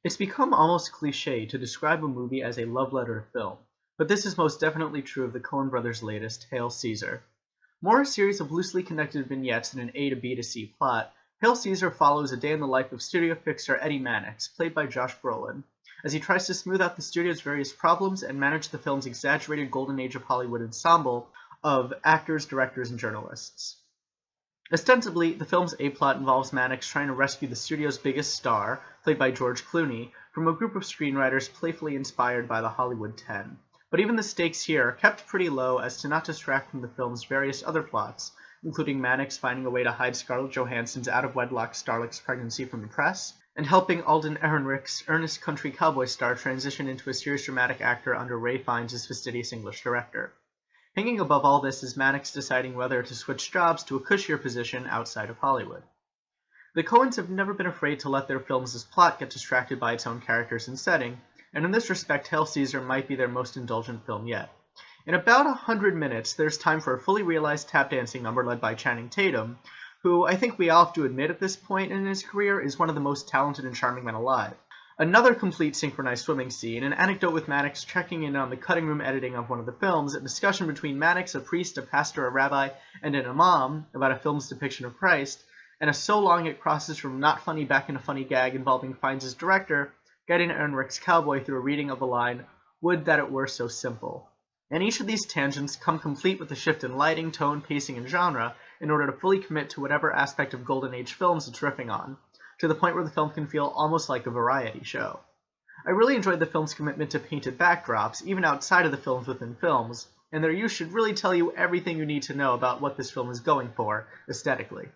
It's become almost cliché to describe a movie as a love letter to film, but this is most definitely true of the Coen Brothers' latest, Hail Caesar. More a series of loosely connected vignettes than an A to B to C plot, Hail Caesar follows a day in the life of studio fixer Eddie Mannix, played by Josh Brolin, as he tries to smooth out the studio's various problems and manage the film's exaggerated golden age of Hollywood ensemble of actors, directors, and journalists. Ostensibly, the film's A-plot involves Mannix trying to rescue the studio's biggest star, played by George Clooney, from a group of screenwriters playfully inspired by the Hollywood 10. But even the stakes here are kept pretty low as to not distract from the film's various other plots, including Mannix finding a way to hide Scarlett Johansson's out-of-wedlock Starlick's pregnancy from the press, and helping Alden Ehrenreich's earnest country cowboy star transition into a serious dramatic actor under Ray Fiennes' fastidious English director. Hanging above all this is Mannix deciding whether to switch jobs to a cushier position outside of Hollywood. The Coens have never been afraid to let their films' plot get distracted by its own characters and setting, and in this respect Hail Caesar might be their most indulgent film yet. In about 100 minutes, there's time for a fully realized tap dancing number led by Channing Tatum, who I think we all have to admit at this point in his career is one of the most talented and charming men alive. Another complete synchronized swimming scene, an anecdote with Mannix checking in on the cutting room editing of one of the films, a discussion between Mannix, a priest, a pastor, a rabbi, and an imam about a film's depiction of Christ, and a so long it crosses from not funny back into funny gag involving Fiennes' director, guiding Ehrenreich's cowboy through a reading of the line, "Would that it were so simple." And each of these tangents come complete with a shift in lighting, tone, pacing, and genre in order to fully commit to whatever aspect of Golden Age films it's riffing on, to the point where the film can feel almost like a variety show. I really enjoyed the film's commitment to painted backdrops, even outside of the films within films, and their use should really tell you everything you need to know about what this film is going for, aesthetically.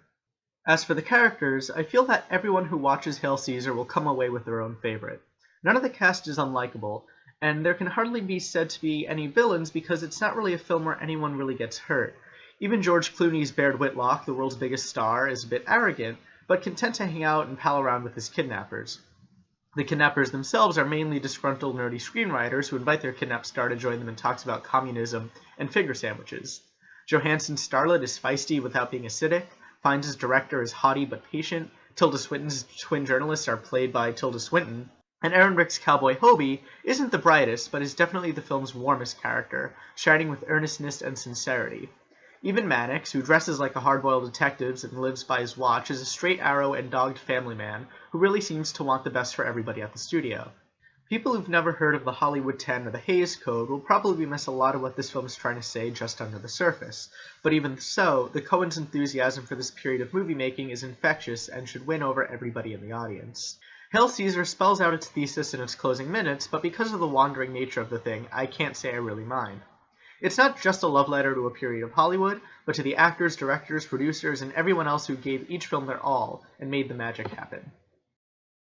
As for the characters, I feel that everyone who watches Hail Caesar will come away with their own favorite. None of the cast is unlikable, and there can hardly be said to be any villains because it's not really a film where anyone really gets hurt. Even George Clooney's Baird Whitlock, the world's biggest star, is a bit arrogant, but content to hang out and pal around with his kidnappers. The kidnappers themselves are mainly disgruntled nerdy screenwriters who invite their kidnapped star to join them in talks about communism and finger sandwiches. Johansson's Scarlett is feisty without being acidic, Fiennes' director is haughty but patient, Tilda Swinton's twin journalists are played by Tilda Swinton, and Ehrenreich's cowboy Hobie isn't the brightest, but is definitely the film's warmest character, shining with earnestness and sincerity. Even Mannix, who dresses like a hard-boiled detective and lives by his watch, is a straight arrow and dogged family man who really seems to want the best for everybody at the studio. People who've never heard of the Hollywood 10 or the Hays Code will probably miss a lot of what this film is trying to say just under the surface, but even so, the Coens' enthusiasm for this period of movie making is infectious and should win over everybody in the audience. Hail Caesar spells out its thesis in its closing minutes, but because of the wandering nature of the thing, I can't say I really mind. It's not just a love letter to a period of Hollywood, but to the actors, directors, producers, and everyone else who gave each film their all and made the magic happen.